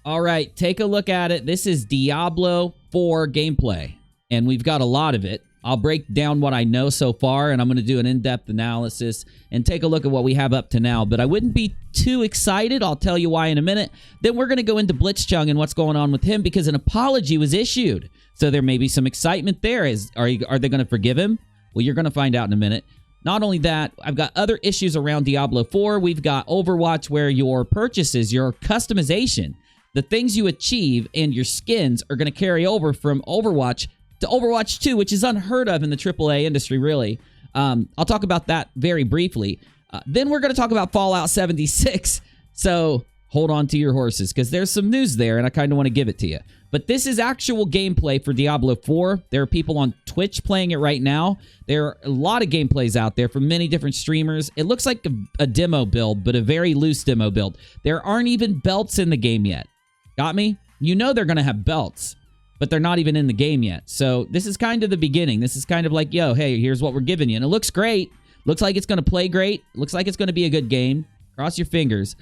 All right, take a look at it. This is Diablo 4 gameplay, and we've got a lot of it. I'll break down what I know so far, and I'm going to do an in-depth analysis and take a look at what we have up to now. But I wouldn't be too excited. I'll tell you why in a minute. Then we're going to go into Blitzchung and what's going on with him because an apology was issued. So there may be some excitement there. Are they going to forgive him? Well, you're going to find out in a minute. Not only that, I've got other issues around Diablo 4. We've got Overwatch where your purchases, your customization, the things you achieve and your skins are going to carry over from Overwatch to Overwatch 2, which is unheard of in the AAA industry, really. I'll talk about that very briefly. Then we're going to talk about Fallout 76. So hold on to your horses because there's some news there and I kind of want to give it to you. But this is actual gameplay for Diablo 4. There are people on Twitch playing it right now. There are a lot of gameplays out there from many different streamers. It looks like a demo build, but a very loose demo build. There aren't even belts in the game yet. Got me? You know they're going to have belts, but they're not even in the game yet. So this is kind of the beginning. This is kind of like, yo, hey, here's what we're giving you. And it looks great. Looks like it's going to play great. Looks like it's going to be a good game. Cross your fingers.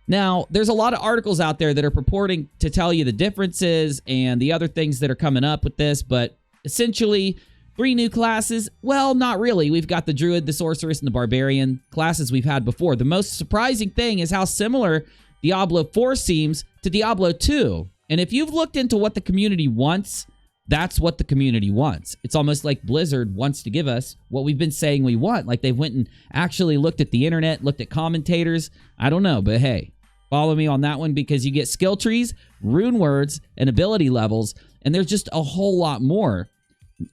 Now, there's a lot of articles out there that are purporting to tell you the differences and the other things that are coming up with this, but essentially 3 new classes. Well, not really. We've got the Druid, the Sorceress, and the Barbarian classes we've had before. The most surprising thing is how similar Diablo 4 seems to Diablo 2. And if you've looked into what the community wants, that's what the community wants. It's almost like Blizzard wants to give us what we've been saying we want. Like they went and actually looked at the internet, looked at commentators. I don't know, but hey, follow me on that one because you get skill trees, rune words, and ability levels, and there's just a whole lot more.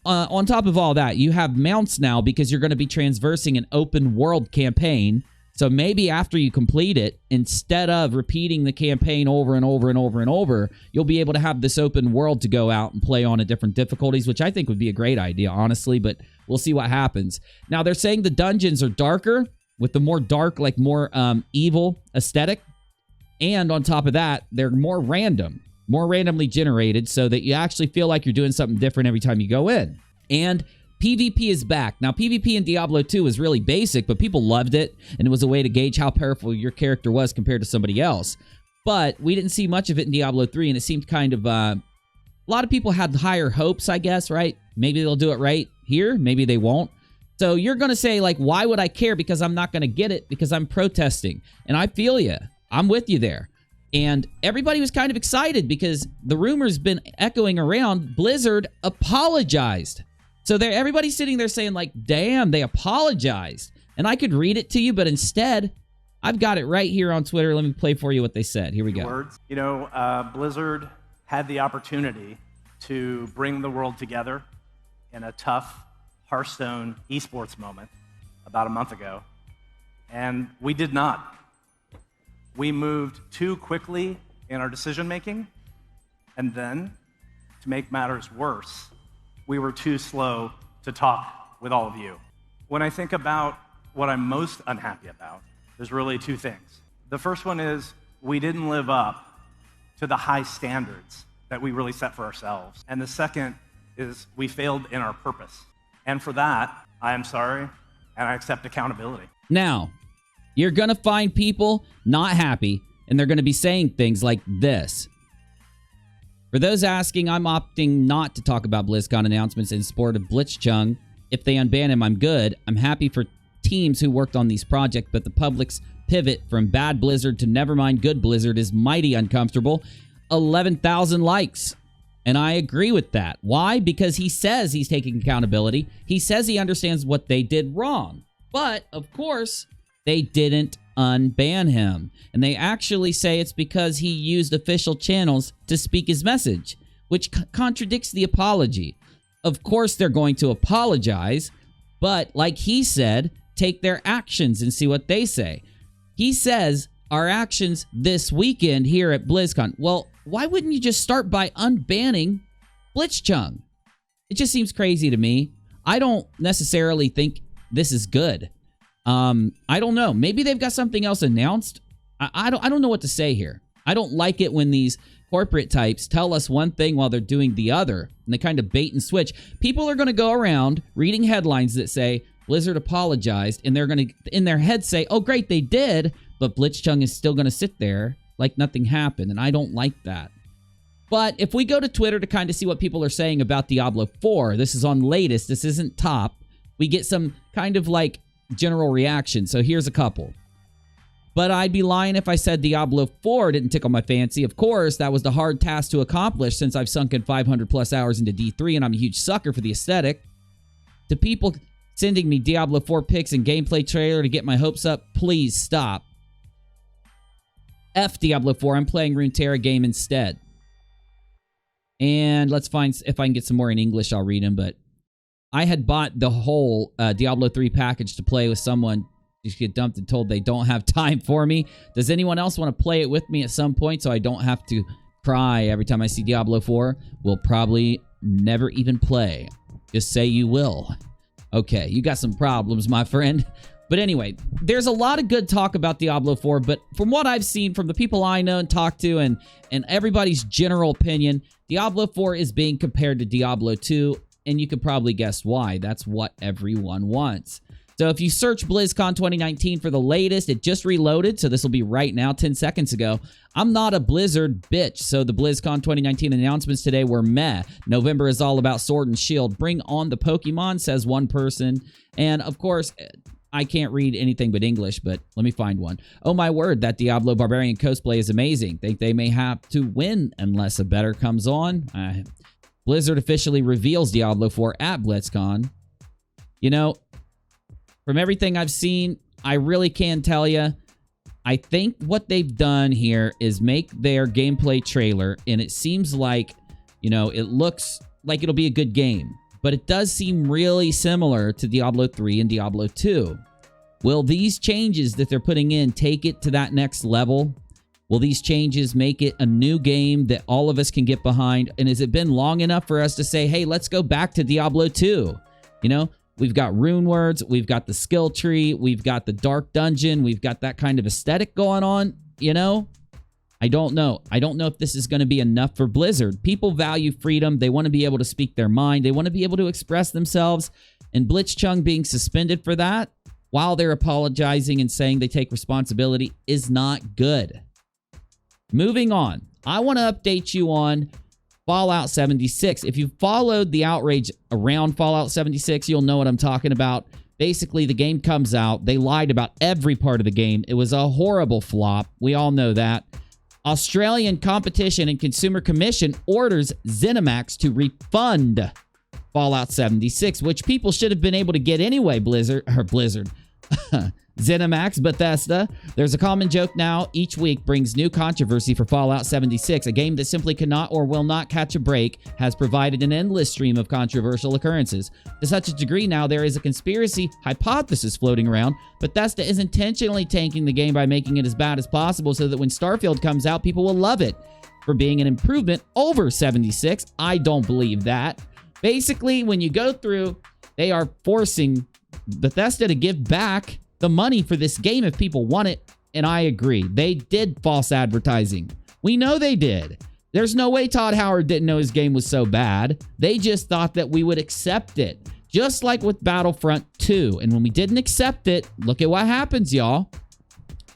On top of all that, you have mounts now because you're going to be transversing an open world campaign. So maybe after you complete it, instead of repeating the campaign over and over and over and over, you'll be able to have this open world to go out and play on at different difficulties, which I think would be a great idea, honestly, but we'll see what happens. Now, they're saying the dungeons are darker with the more dark, like more evil aesthetic. And on top of that, they're more random, more randomly generated so that you actually feel like you're doing something different every time you go in. And PvP is back. Now, PvP in Diablo 2 was really basic, but people loved it, and it was a way to gauge how powerful your character was compared to somebody else. But we didn't see much of it in Diablo 3, and it seemed kind of... a lot of people had higher hopes, I guess, right? Maybe they'll do it right here. Maybe they won't. So you're going to say, like, why would I care? Because I'm not going to get it, because I'm protesting. And I feel you. I'm with you there. And everybody was kind of excited because the rumor's been echoing around. Blizzard apologized. So everybody's sitting there saying, like, damn, they apologized. And I could read it to you, but instead, I've got it right here on Twitter. Let me play for you what they said. Here we go. Words. You know, Blizzard had the opportunity to bring the world together in a tough Hearthstone esports moment about a month ago, and we did not. We moved too quickly in our decision-making, and then, to make matters worse, we were too slow to talk with all of you. When I think about what I'm most unhappy about, there's really 2 things. The first one is we didn't live up to the high standards that we really set for ourselves. And the second is we failed in our purpose. And for that, I am sorry, and I accept accountability. Now, you're going to find people not happy, and they're going to be saying things like this. For those asking, I'm opting not to talk about BlizzCon announcements in support of Blitzchung. If they unban him, I'm good. I'm happy for teams who worked on these projects, but the public's pivot from bad Blizzard to nevermind good Blizzard is mighty uncomfortable. 11,000 likes. And I agree with that. Why? Because he says he's taking accountability. He says he understands what they did wrong. But, of course, they didn't unban him. And they actually say it's because he used official channels to speak his message, which contradicts the apology. Of course, they're going to apologize, but like he said, take their actions and see what they say. He says, our actions this weekend here at BlizzCon. Well, why wouldn't you just start by unbanning Blitzchung? It just seems crazy to me. I don't necessarily think this is good. I don't know. Maybe they've got something else announced. I don't know what to say here. I don't like it when these corporate types tell us one thing while they're doing the other, and they kind of bait and switch. People are going to go around reading headlines that say Blizzard apologized, and they're going to, in their head, say, oh, great, they did, but Blitzchung is still going to sit there like nothing happened, and I don't like that. But if we go to Twitter to kind of see what people are saying about Diablo 4, this is on latest, this isn't top, we get some kind of like general reaction. So here's a couple. But I'd be lying if I said Diablo 4 didn't tickle my fancy. Of course, that was the hard task to accomplish since I've sunk in 500 plus hours into D3 and I'm a huge sucker for the aesthetic. To people sending me Diablo 4 pics and gameplay trailer to get my hopes up, please stop. F Diablo 4, I'm playing Runeterra game instead. And let's find, if I can get some more in English, I'll read them. But I had bought the whole Diablo 3 package to play with someone. Just get dumped and told they don't have time for me. Does anyone else want to play it with me at some point so I don't have to cry every time I see Diablo 4? We'll probably never even play. Just say you will. Okay, you got some problems, my friend. But anyway, there's a lot of good talk about Diablo 4, but from what I've seen from the people I know and talk to and everybody's general opinion, Diablo 4 is being compared to Diablo 2, and you could probably guess why. That's what everyone wants. So if you search BlizzCon 2019 for the latest, it just reloaded, so this will be right now, 10 seconds ago. I'm not a Blizzard bitch, so the BlizzCon 2019 announcements today were meh. November is all about Sword and Shield. Bring on the Pokemon, says one person. And of course, I can't read anything but English, but let me find one. Oh my word, that Diablo Barbarian cosplay is amazing. Think they may have to win unless a better comes on. Blizzard officially reveals Diablo 4 at BlizzCon. You know, from everything I've seen, I really can tell you, I think what they've done here is make their gameplay trailer, and it seems like, you know, it looks like it'll be a good game. But it does seem really similar to Diablo 3 and Diablo 2. Will these changes that they're putting in take it to that next level? Will these changes make it a new game that all of us can get behind? And has it been long enough for us to say, hey, let's go back to Diablo 2? You know, we've got rune words, we've got the skill tree, we've got the dark dungeon, we've got that kind of aesthetic going on, you know? I don't know. I don't know if this is going to be enough for Blizzard. People value freedom. They want to be able to speak their mind. They want to be able to express themselves. And Blitzchung being suspended for that, while they're apologizing and saying they take responsibility, is not good. Moving on. I want to update you on Fallout 76. If you followed the outrage around Fallout 76, you'll know what I'm talking about. Basically, the game comes out. They lied about every part of the game. It was a horrible flop. We all know that. Australian Competition and Consumer Commission orders ZeniMax to refund Fallout 76, which people should have been able to get anyway, Blizzard. ZeniMax, Bethesda. There's a common joke now. Each week brings new controversy for Fallout 76. A game that simply cannot or will not catch a break has provided an endless stream of controversial occurrences. To such a degree now, there is a conspiracy hypothesis floating around. Bethesda is intentionally tanking the game by making it as bad as possible so that when Starfield comes out, people will love it for being an improvement over 76. I don't believe that. Basically, when you go through, they are forcing Bethesda to give back the money for this game if people want it, and I agree. They did false advertising. We know they did. There's no way Todd Howard didn't know his game was so bad. They just thought that we would accept it, just like with Battlefront 2. And when we didn't accept it, look at what happens, y'all.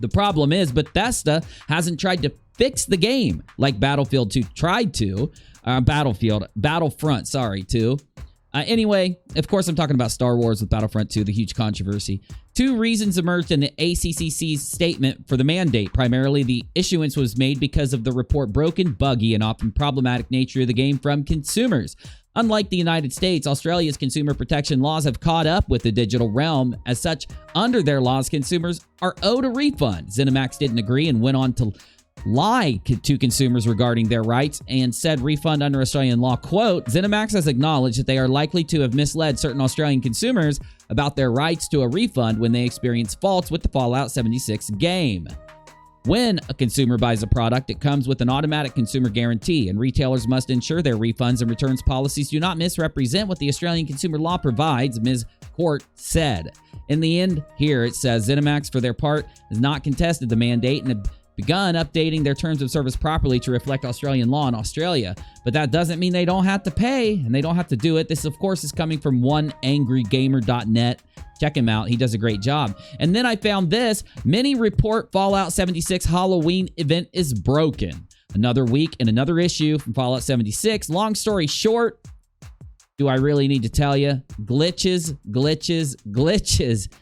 The problem is Bethesda hasn't tried to fix the game like Battlefield 2 tried to. Battlefront, sorry, 2. Anyway, of course, I'm talking about Star Wars with Battlefront 2, the huge controversy. Two reasons emerged in the ACCC's statement for the mandate. Primarily, the issuance was made because of the report broken, buggy, and often problematic nature of the game from consumers. Unlike the United States, Australia's consumer protection laws have caught up with the digital realm. As such, under their laws, consumers are owed a refund. ZeniMax didn't agree and went on to lie to consumers regarding their rights and said refund under Australian law. Quote, ZeniMax has acknowledged that they are likely to have misled certain Australian consumers about their rights to a refund when they experience faults with the Fallout 76 game. When a consumer buys a product, it comes with an automatic consumer guarantee, and retailers must ensure their refunds and returns policies do not misrepresent what the Australian consumer law provides, Ms. Court said. In the end, here it says ZeniMax, for their part, has not contested the mandate and begun updating their terms of service properly to reflect Australian law in Australia. But that doesn't mean they don't have to pay, and they don't have to do it. This, of course, is coming from oneangrygamer.net. Check him out. He does a great job. And then I found this. Many report Fallout 76 Halloween event is broken. Another week and another issue from Fallout 76. Long story short, do I really need to tell you? Glitches, glitches, glitches.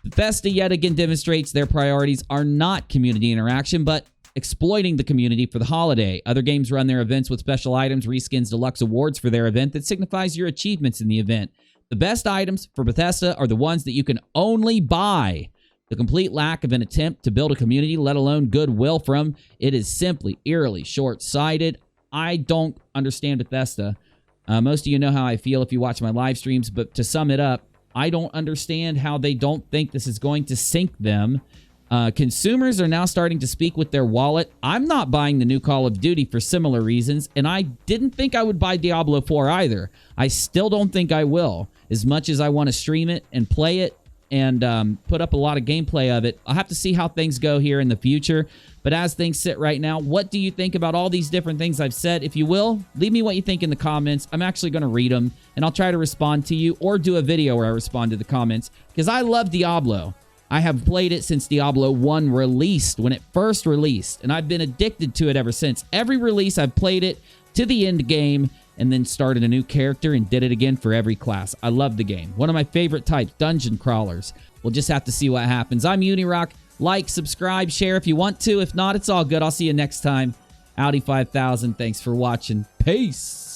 Bethesda yet again demonstrates their priorities are not community interaction, but exploiting the community for the holiday. Other games run their events with special items, reskins, deluxe awards for their event that signifies your achievements in the event. The best items for Bethesda are the ones that you can only buy. The complete lack of an attempt to build a community, let alone goodwill from, it is simply eerily short-sighted. I don't understand Bethesda. Most of you know how I feel if you watch my live streams, but to sum it up, I don't understand how they don't think this is going to sink them. Consumers are now starting to speak with their wallet. I'm not buying the new Call of Duty for similar reasons, and I didn't think I would buy Diablo 4 either. I still don't think I will. As much as I want to stream it and play it and put up a lot of gameplay of it, I'll have to see how things go here in the future. But as things sit right now, what do you think about all these different things I've said? If you will, leave me what you think in the comments. I'm actually going to read them, and I'll try to respond to you or do a video where I respond to the comments, because I love Diablo. I have played it since Diablo 1 released, when it first released, and I've been addicted to it ever since. Every release, I've played it to the end game and then started a new character and did it again for every class. I love the game. One of my favorite types, dungeon crawlers. We'll just have to see what happens. I'm UNIRock. Like, subscribe, share if you want to. If not, it's all good. I'll see you next time. Audi 5000, thanks for watching. Peace.